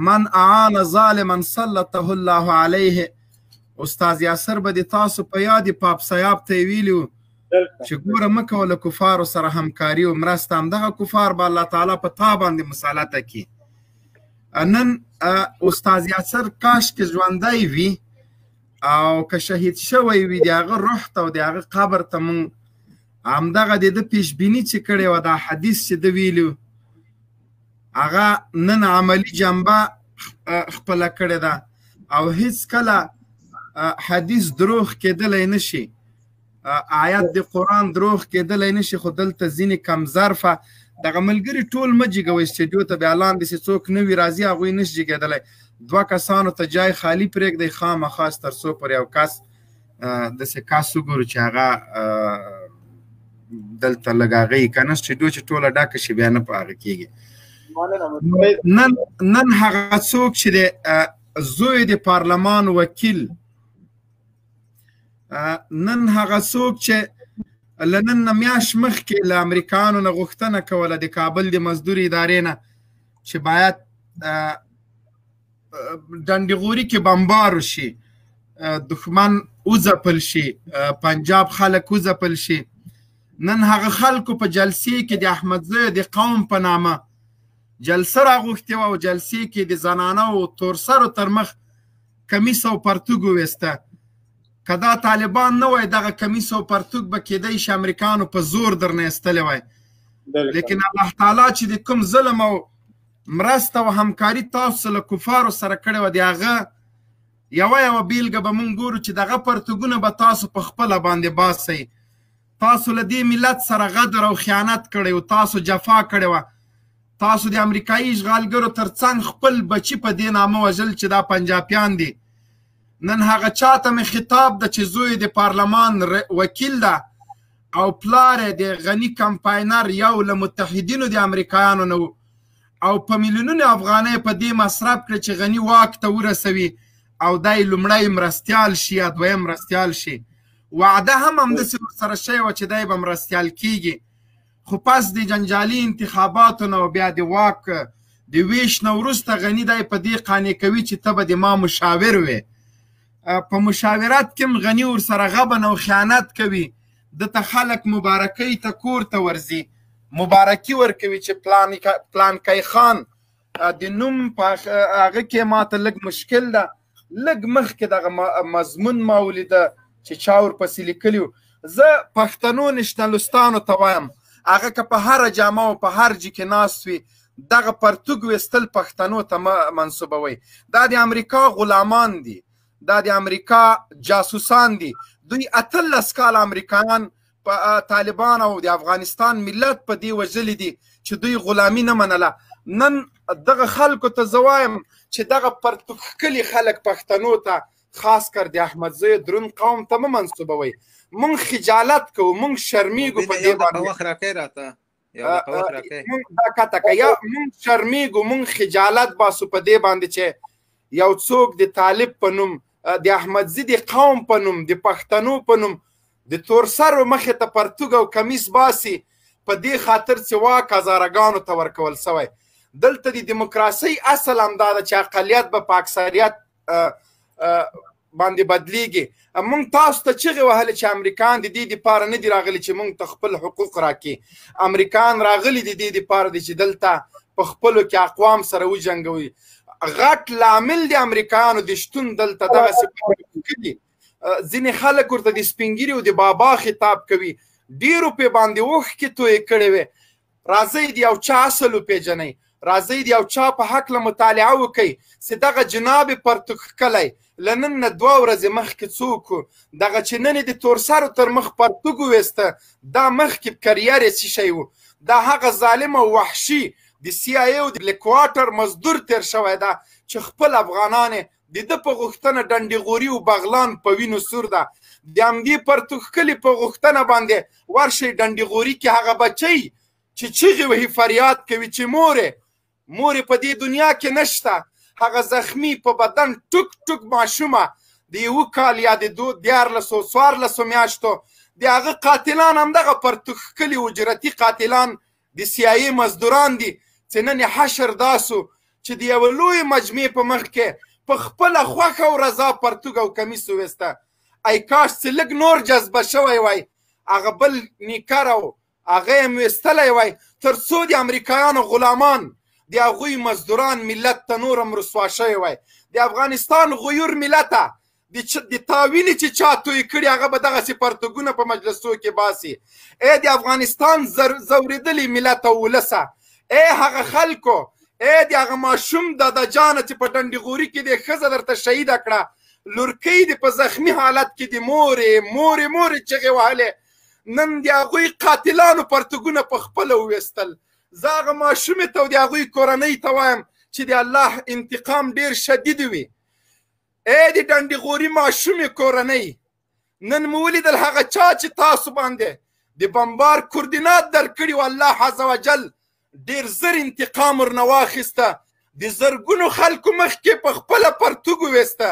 من اعان ظالما سلطه الله علیه. استاد یاسر به د تاسو په یاد پاپ صاحب ته ویلو چې ګوره مه کوه له کفارو سره همکاري او مرسته، همدغه کفار به الله تعالی په تا باندې مسلطه کړي. نن استاد یاسر کاشکې ژوندی وي او که شهید شوی وي، د هغه روح ته او د هغه قبر ته مونږ همدغه د ده پیشبیني چې کړې وه، دا حدیث چې ده ویلو هغه نن عملي جنبه خپله کړې ده او هیڅکله حدیث دروغ کېدلی نه شي، آیات د قرآن دروغ کېدلی نه شي. خو دلته ځینې کم ظرفه دغه ملګري ټول مه جګوئ سټډیو ته، بیا لاندې چې څوک نه وي راځي هغوی نه شي جګېدلی. 2 کسانو ته جای خالي پرېږدئ خامخا تر څو پر یو کس داسې کس وګورو چې هغه دلته لږ هغه یي که نه سټډیو چې ټوله ډکه شي بیا نه په هغه کېږي. نن هغه څوک چې د زوی د پارلمان وکیل، نن هغه څوک چې له نن نه میاشت مخکې له امریکایانو نه غوښتنه کوله د کابل د مزدور ادارې نه چې باید ډنډغوري کې بمبار وشي، دښمن وځپل شي، پنجاب خلک وځپل شي. نن هغه خلکو په جلسې کې د احمدزی د قوم په نامه جلسه راغوښتې وه او جلسې کې د زنانه او تورسرو تر مخ کمیس او پرتوګ وویسته. که دا طالبان نه وای دغه کمیس او پرتوګ به کېدی شي امریکانو په زور درنه ایستلی وای. لیکن الله تعالی چې د کوم ظلم او مرسته او همکاري تاسو له کفارو سره کړې وه، د هغه یوه بیلګه به مونږ ګورو چې دغه پرتوګونه به تاسو په خپله باندې باسئ. تاسو له دې ملت سره غدر او خیانت کړی او تاسو جفا کړې وه. تاسو د امریکایي اشغالګرو تر څنګ خپل بچي په دې نامه وژل چې دا پنجابیان دي. نن هغه چاته مې خطاب ده چې زوی د پارلمان وکیل ده او پلار یې د غني کمپاینر یو له متحدینو د امریکایانو نه و او په میلیونونو افغانۍ په دې مصرف کړې چې غني واک ته ورسوي او دی لومړی مرستیال شي یا دویم مرستیال شي. وعده هم همداسې ورسره شوې وه چې دی به مرستیال کېږي، خو پس د جنجالي انتخاباتو نه او بیا د واک د ویش نه وروسته غني دی په دې قانع کوي چې ته به د ما مشاور وې. په مشاورت کې هم غني ورسره غبن او خیانت کوي. دته خلک مبارکۍ ته کور ته ورځي، مبارکي ورکوي چې پلانکی خان د نوم په هغه کې ماته لږ مشکل ده. لږ مخکې دغه مضمون ما ولیده چې چا ورپسې لیکلي و. زه پښتنو نشنلستانو ته وایم هغه که په هره جامه او په هر جي کې ناست وي دغه پرتوګ ویستل پښتنو ته مه منسوبوئ. دا د امریکا غلامان دي، دا د امریکا جاسوسان دي. دوی 18 کال امریکایان په طالبان او د افغانستان ملت په دې وژلي دي چې دوی غلامي نه منله. نن دغه خلکو ته زه وایم چې دغه پرتوګ ښکلي خلک پښتنو ته خاص کر د احمدزی دروند قوم ته مه منسوبوئ. مونږ خجالت کوو، مونږ شرمیږو په دې باندې. مونږ شرمیږو، مونږ خجالت باسو په دې باندې چې یو څوک د طالب په نوم، د احمدزي د قوم په نوم، د پښتنو په نوم د تورسرو مخې ته پرتوګ او کمیس باسي په دې خاطر چې واک هزارګانو ته ورکول سوی. دلته د دیموکراسۍ اصل همدا ده چې اقلیت به په اکثریت باندې بدلیږي. مونږ تاسو ته چغې وهلې چې امریکایان د دې دپاره نه دي راغلي چې مونږ ته خپل حقوق راکړي. امریکایان راغلي د دې دپاره دي چې دلته په خپلو کې اقوام سره وجنګوي. غټ لامل د امریکایانو د شتون دلته دغسې دي. ځینې خلک ورته د سپینګیري او د بابا خطاب کوي. ډېرو پې باندې اوښکې تویې کړې وې. راځئ د یو چا اصل وپېژنئ، راځئ د یو چا په هکله مطالعه وکئ چې دغه جناب پرتوګ ښکلی له نن نه 2 ورځې مخکې څوک و، دغه چې نن یې د تورسرو تر مخ پرتوګ وویسته دا مخکې کریر یې څه شی و. دا هغه ظالم او وحشي د CIA او د لیکواټر مزدور تیر شوی ده چې خپل افغانان د ده په غوښتنه ډنډغوري او بغلان په وینو سور ده. د همدې پرتوګ ښکلي په غوښتنه باندې ورشئ ډنډغوري کې هغه بچی چې چغې وهي فریاد کوي چې مورې په دې دنیا کې نشته، هغه زخمی په بدن ټوک ټوک ماشومه د 1 کال یا د 14 میاشتو د هغه قاتلان همدغه پرتوګ ښکلي اجرتي قاتلان د CIA مزدوران دي چې نن یې حشر داسو چې د یوه لویې مجمع په مخ کې په خپله خوښه او رضا پرتوګ او کمیس وویسته. ای کاش چې لږ نور جذبه شوی وای، هغه بل نیکر او هغه یې ویستلی وای، تر څو د امریکایانو غلامان د هغوی مزدوران ملت ته نور هم رسوا شوی وای. د افغانستان غیور ملته د تاوینې چې چا توی کړي هغه به دغسې پرتګونه په مجلسو کې باسي. ای د افغانستان ځورېدلي ملت او ولسه، ای هغه خلکو، ای د هغه ماشوم د جانه چې په ډنډېغوري کې د ښځه درته شهیده کړه، لورکۍ دې په زخمي حالت کې د مورې چغې وهلې، نن د هغوی قاتلانو پرتګونه په خپله وویستل. زه هغه ماشومې ته او د هغوی کورنۍ ته وایم چې د الله انتقام ډېر شدید وي. ای د ډنډېغوري ماشومې کورنۍ، نن مو ولیدل هغه چا چې تاسو باندې د بمبار کوردینات درکړي و، الله عز وجل ډېر زر انتقام ورنه واخیسته، د زرګونو خلکو مخکې په خپله پرتوګ وویسته.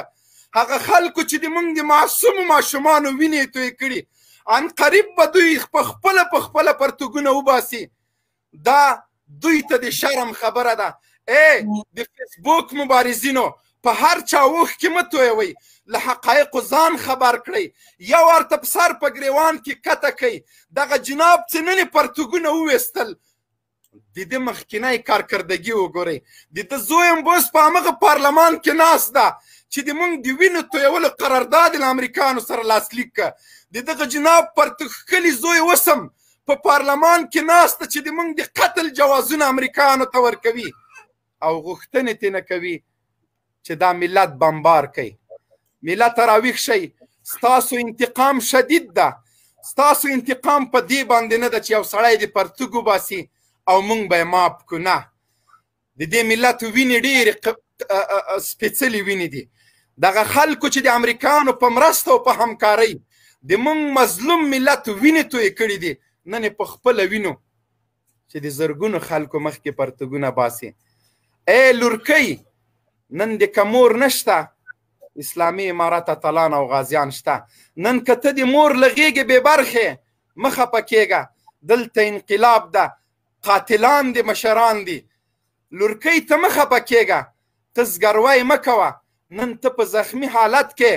هغه خلکو چې د موږ د معصومو ماشومانو وینې توی کړي، ان قریب به دوی په خپله پرتوګونه وباسي. دا دوی ته د شرم خبره ده. ای د فیسبوک مبارزینو، په هر چا اوښ کې مه تویوئ، له حقایقو ځان خبر کړئ. یو ورته په سر په ګریوان کې کته کوئ. دغه جناب چې نن یې پرتوګونه وویستل، د ده مخکینی کارکردګي وګورئ. د ده زوی هم اوس په همغه پارلمان کې ناست ده چې د موږ د وینو تویولو قرارداد له امریکانو سره لاسلیک کړه. د دغه جناب پرتښکلي زوی اوس هم په پارلمان کې ناست ده چې د موږ د قتل جوازونه امریکانو ته ورکوي او غوښتنې ترې نه کوي چې دا ملت بمبار کوي. ملت راویښ شئ، ستاسو انتقام شدید ده. ستاسو انتقام په دې باندې نه ده چې یو سړی د پرتوګ وباسي او موږ به یې ماپ کړو. نه، د دې ملت وینې ډېرې سپېڅلې وینې دي. دغه خلکو چې د امریکانو په مرسته او په همکارۍ د موږ مظلوم ملت وینې تویې کړي دي، نن یې په خپله وینو چې د زرګونو خلکو مخکې پرتګونه باسي. ای لورکۍ، نن د که مور نشته، اسلامي امارت اتلان او غازیان شته. نن که ته د مور له غېږې بې برخې، مه خفه کېږه، دلته انقلاب ده، قاتلان دي، مشران دي. لورکۍ ته مه خفه کېږه، ته زګروی مه کوه. نن ته په زخمي حالت کې،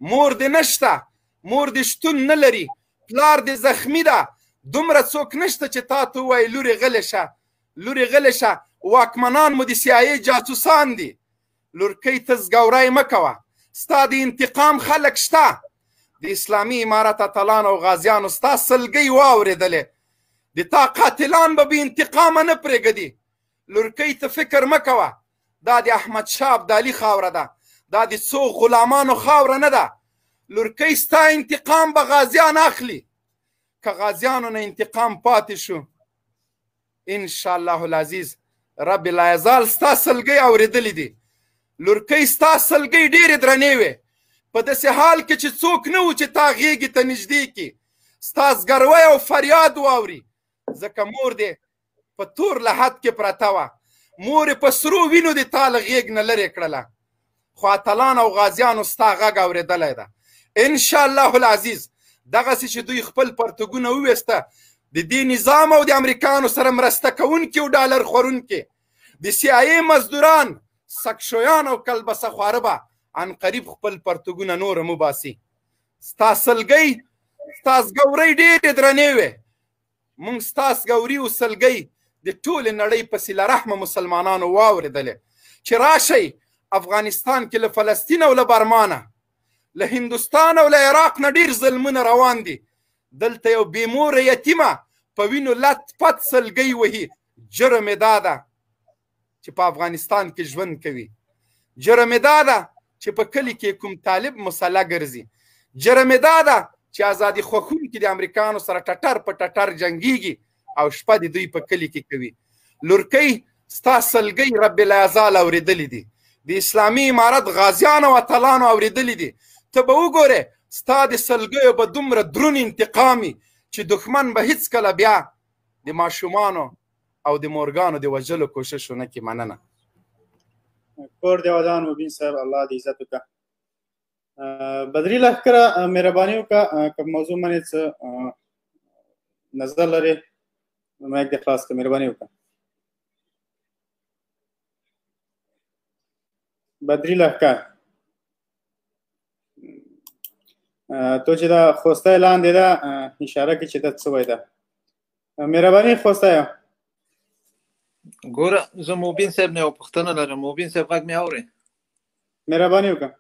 مور دې نشته، مور دې شتون نه لري، پلار دې زخمي ده، دومره څوک نشته چې تا ته ووایي لورې غلې شه، لورې غلې شه، واکمنان مو د CIA جاسوسان دي. لورکۍ ته زګوری مه کوه، ستا د انتقام خلک شته. د اسلامي امارت اتلان او غازیانو ستا سلګۍ واورېدلې، د تا قاتلان به بې انتقامه نه پرېږدي. لورکۍ ته فکر مه کوه، دا د احمدشاه ابدالي خاوره ده، دا د څو غلامانو خاوره نه ده. لورکۍ ستا انتقام به غازیان اخلي. که غازیانو نه انتقام پاتې شو، انشاءالله العزیز رب العزال ستا سلګۍ اورېدلې دي. لورکۍ ستا سلګۍ ډېرې درنې وې، په داسې حال کې چې څوک نه و چې تا غېږې ته نږدې کړي، ستا زګروی او فریاد واوري. ځکه مور دې په تور لحد کې پرته وه، مور یې په سرو وینو دې تا له غېږ نه لرې کړله، خو اتلان او غازیانو ستا غږ اورېدلی ده. انشاءالله العزیز دغسې چې دوی خپل پرتګونه وویسته، د دې نظام او د امریکانو سره مرسته کوونکي او ډالر خورونکي د CIA مزدوران، سکشویان او کلبسه خواره به ان قریب خپل پرتګونه نور هم وباسي. ستا سلګۍ، ستا زګورۍ ډېرې درنې وې. موږ ستا زګوري او سلګۍ د ټولې نړۍ په صله رحمه مسلمانانو واورېدلې چې راشئ افغانستان کې له فلسطین او له برمانه، له هندوستان او له عراق نه ډېر ظلمونه روان دي. دلته یو بې موره یتیمه په وینو لت پت سلګۍ وهي. جرم یې دا ده چې په افغانستان کې ژوند کوي. جرم یې دا ده چې په کلي کې کوم طالب مسله ګرځي. جرم یې دا ده چې ازادي خوښونکي د امریکانو سره ټټر په ټټر جنګیږي او شپه د دوی په کلي کې کوي. لورکۍ ستا سلګۍ رب العزال اورېدلې دي، د اسلامي امارت غازیان او اتلانو اورېدلې دي. ته به وګورې ستا د سلګیو به دومره دروند انتقامي چې دښمن به هیڅکله بیا د ماشومانو او د مورګانو د وژلو کوشش ونه کړي. مننه. کور دې ودان مبین صاحب، الله دې عزت وکړه. بدري لښکره مهرباني وکړه که موضوع باندې څه نظر لرې مایک دې خلاص کړه، مهرباني وکړه. بدري لښکر تو چې دا خوستی لاندې ده اشاره کې چې دا څه وای ده مهرباني خوستی ګوره زه موبین صاحب نه یو پوښتنه لرم موبین صاحب غږ مې اورې مهرباني وکړه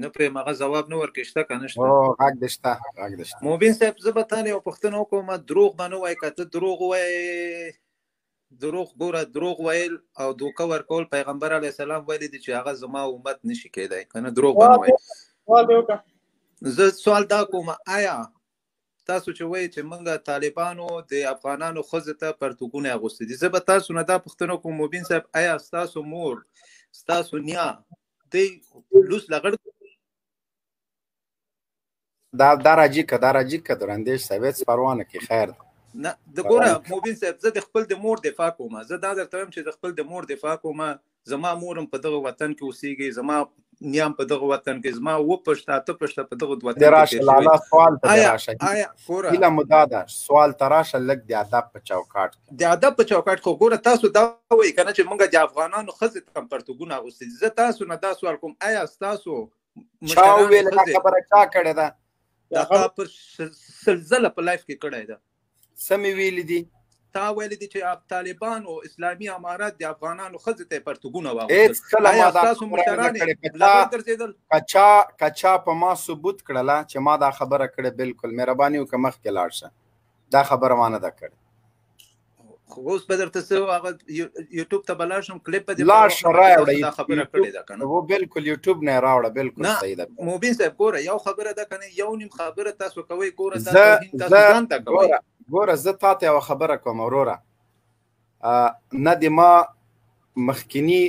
نه پرې هغه ځواب نه ورکړي شته که نه شته غږ دې شته غږ دې شته موبین صاحب زه به تا نه یو پوښتنه وکړم دروغ به نه وایې که ته دروغ ووایې دروغ ګوره دروغ ویل او دوکه ورکول پیغمبر علیه السلام ویلي دي چې هغه زما امت نشي کېدی که نه دروغ به نه وایې زه سوال دا کوم آیا تاسو چې وایي چې موږ طالبانو د افغانانو ښځو ته پرتوګونه اغوستي دي زه به تاسو نه دا پوښتنه کوم موبین صاحب آیا ستاسو مور ستاسو نیا دی لوس لغړ دا راځي که دراندیش صاحب هېڅ پروا نه کوي خیر نه د ګوره موبین صاحب زه د خپل د مور دفاع کوم زه دا درته وایم چې د خپل د مور دفاع کوم زما مورم په دغه وطن کې اوسېږي زما نیام په دغه وطن کې زما پښته اته پښته په دغه وطن کې راشه لالا سوال ته راشه آیا ګوره هیله مو دا ده سوال ته راشه لږ د ادب په چوکاټ خو ګوره تاسو دا وایي که نه چې موږ د افغانانو ښځې ته پرتوګونه اغوستي دي زه تاسو نه دا سوال کوم آیا ستاسو چا وویل دا خبره چا کړې ده دا په سلسله په لایف کې کړی ده څه مې ویلي دي تا ویلي دي چې طالبان او اسلامي امارات د افغانانو ښځې ته پرتوګونه هېڅ کله ما دا ستاسو مشران که چا په ما ثبوت کړله چې ما دا خبره کړې بالکل مهرباني وکړه مخکې لاړ شه دا خبره ما نه ده کړې خو اوس به درته څه هغه یوټیوب ته به لاړ شم کلیپ به لاړ شه راوړه دا خبره کړې ده که نه و بالکل یوټیوب نه راوړه بالکل صحیح ده موبین صاحب ګوره یو خبره ده که نه یو نیم خبره تاسو کوئ ګوره دا توهین تاسو ځان ته کوئ ګوره زه تا ته یوه خبره کوم وروره نه د ما مخکیني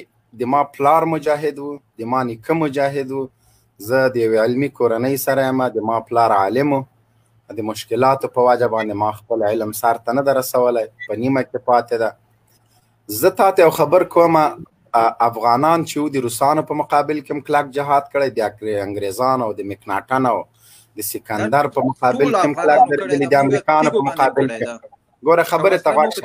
د ما پلار مجاهد و د ما نیکه مجاهد و زه د یوې علمي کورنۍ سره یم د ما پلار عالم و د مشکلاتو په وجه باندې ما خپل علم سر ته نه ده رسولی په نیمه کې پاتې ده زه تا ته یو خبر کوم افغانان چې د روسانو په مقابل کې هم کلک جهاد کړی د انګریزانو او د مکناټن او د سکندر په مقابل کې هم کلک درېدلي د امریکانو په مقابل کې ګوره خبرې ته غوږ شه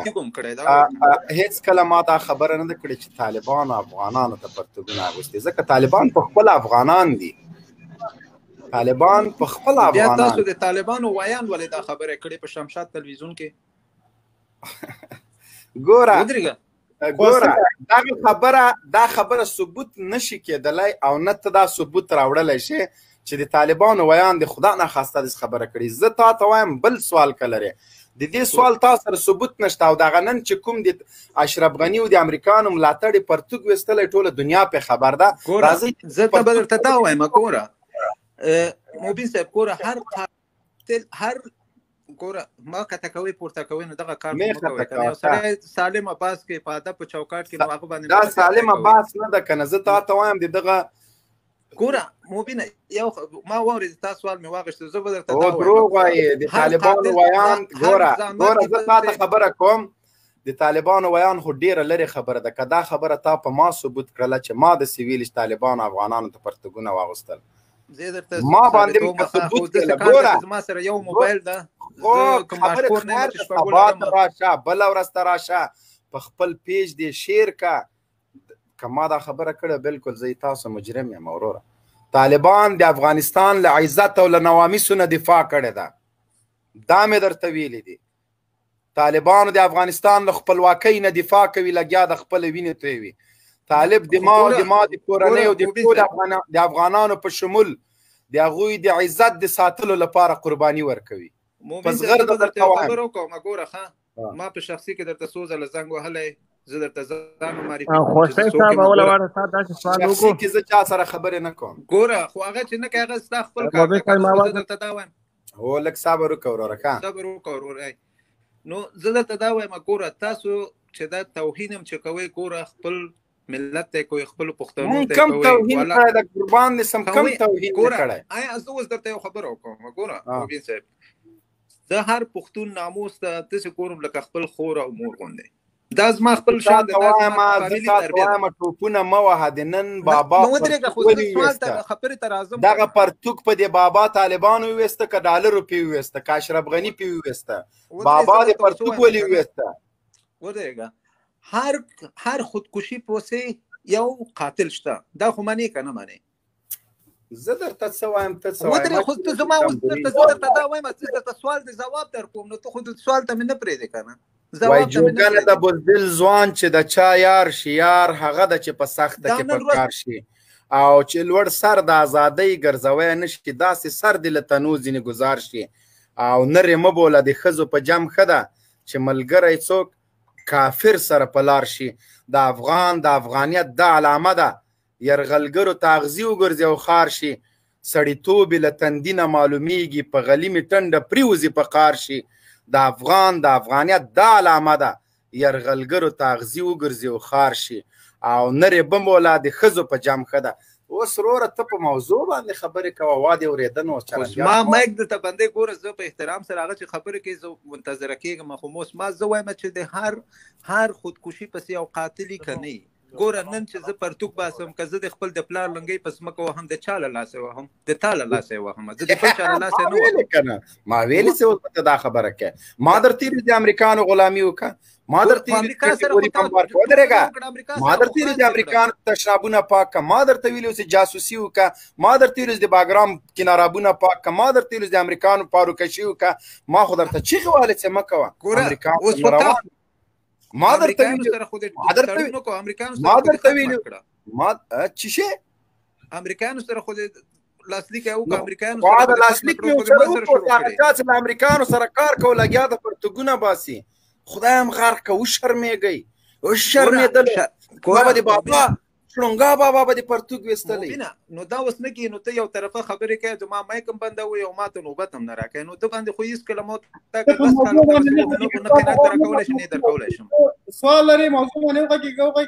هېڅ کله ما دا خبره نه ده کړې چې طالبانو افغانانو ته پرتوګونه اغوستي ځکه طالبان په خپل افغانان دي طالبان په خپل افغانان بیا تاسو د طالبانو ویان ولې دا خبره کړې په شمشاد تلویزیون کې ګوره دا خبره ثبوت نشي کېدلی او نه ته دا ثبوت راوړلی شي چې د طالبانو ویان د خدا نه خواسته داسې خبره کړي زه تا ته وایم بل سوال که لرې د دې سوال تا سره ثبوت نشته او دغه نن چې کوم د اشرف غني او د امریکانو ملاتړ پرتوګ ویستلی ټوله دنیا پې خبر ده راځئ زه ته به درته دا وایم ګوره موبین صاحب ګوره هر ګوره ما کته کوي پورته کوي نو دغه کار مو کوي کنه یو سړی سالم باس کې په ادب په چوکاټ کې نو هغه باندې دا سالم باس نه ده کنه زه تا ته وایم دغه ګوره موبین یو ما واورید تاسو سوال مې واغښت زه به درته دا دروغ وایي د طالبانو ویان ګوره زه تا ته خبره کوم د طالبانو ویان خو ډیره لرې خبره ده که دا خبره تا په ما ثبوت کړله چې ما د سویل طالبانو افغانانو ته پرتوګونه واغوستل ما باندې ثبوت کړله ګوره ما سره یو موبایل ده خبره خیر سبا ته راشه بله ورځ ته راشه په خپل پیج دې شیر که که ما دا خبره کړه بالکل زه تاسو مجرم یم وروره طالبان د افغانستان له عزت او له نوامیسو نه دفاع کړې ده دا مې درته ویلي دي طالبانو د افغانستان له خپلواکۍ نه دفاع کوي لګیا د خپل وینې تویوي طالب د ما د کورنۍ او د ټول د افغانانو په شمول د هغوی د عزت د ساتلو لپاره قرباني ورکوي پس غر درته خبرو کوم ګوره ښه ما په شخصي کې درته څو ځله زنګ وهلی زه درته ځان معرفي خوشحال صاحب اوله واره تا داسې سوال وکړو چې زه چا سره خبرې نه کوم ګوره خو هغه چې نه کوي هغه ستا خپل کار دی زه درته دا وایم هو لږ صبر وکړه وروره ښه صبر وکړه وروره نو زه درته دا وایم ګوره تاسو چې دا توهین هم چې کوئ ګوره خپل ملت ته کوئی خپل پښتنو ته کوم توهین کړی د قربان نسم کم توهین کړی آیا زه اوس درته یو خبره وکړم ګوره موبین صاحب زه هر پښتون ناموس ته داسې کوم لکه خپل خور او مور غوندې دا زما خپل شان دی ټوپونه مه وهه د نن بابا دغه پرتوګ په دې بابا طالبانو وویسته که ډالرو پې وویسته که اشرف غني پې وویسته بابا د پرتوګ ولې وویسته ودرېږه هر خودکشي پروسې یو قاتل شته دا خو منې که نه منې زه درته څه وایم ته څه ودرې خو ته زما اوس درته دا وایم چې درته سوال د ځواب در کوم نو ته خو د سوال ته مې نه پرېږدې که نه وای جوګانه د بزدل ځوان چې د چا یار شي یار هغه د چې په سخته کې په کار شي او چې لوړ سر د ازادۍ ګرځوی نه شي داسې سر دې له تنو ځینې ګزار شي او نرې مه بوله د ښځو په جم ښه ده چې ملګری څوک کافر سره په لار شي د افغان د افغانیت دا علامه ده یرغلګرو ته اغزي وګرځي او خار شي سړیتوب یې له تندي نه معلومیږي په غلیمې ټنډه پریوځي په قار شي د افغان د افغانیت دا علامه ده یرغلګرو ته اغزي وګرځي او خار شي او نرې بم ولا د ښځو په جام ښه ده اوس وروره ته په موضوع باندې خبرې کوه وا دې اورېده نو ما مایک درته بندې ګوره زه په احترام سره هغه چې خبرې کوي زه منتظره کېږم خو اوس ما زه وایم چې د هر خودکشي پسې یو قاتلي که نه ګوره نن چې زه پرتوک باسم که زه د خپل د پلار لنګۍ په ځمکه وهم د چا له لاسه وهم د تا له لاسه وهم زه د بل چا له لاسه نه وهم کنه ما ویلې چې اوس ته دا خبره کوې ما درته ویلي د امریکانو غلامي وکړه ما درته ویلي ما درته ویلي د امریکانو تشرابونه پاک کړه ما درته ویلي چې جاسوسي وکړه ما درته ویلي د باګرام کنارابونه پاک کړه ما درته ویلي د امریکانو پاروکشي وکړه ما خو درته چیغې وهلې چې مه کوه امریکا ما درته ویلي ما چی شي امریکایانو سره خو لاسلیک یو امریکایانو سره لاسلیک یو چې امریکایانو سره کار کوي لګیا د پرتګونه باسي خدای هم غرق کو شرمېږي او شرمېدل بابا دی بابا شلونګا بابا به د پرتګ وستلې نو دا اوس نه کې نو ته یو طرفه خبرې کوي چې ما مایکم بندوي او ما ته نوبت هم نه راکې نو ته باندې خو هیڅ کلمات تا که بس کار نه کولای شي نه در کولای شم سوال لري موضوع باندې وګورئ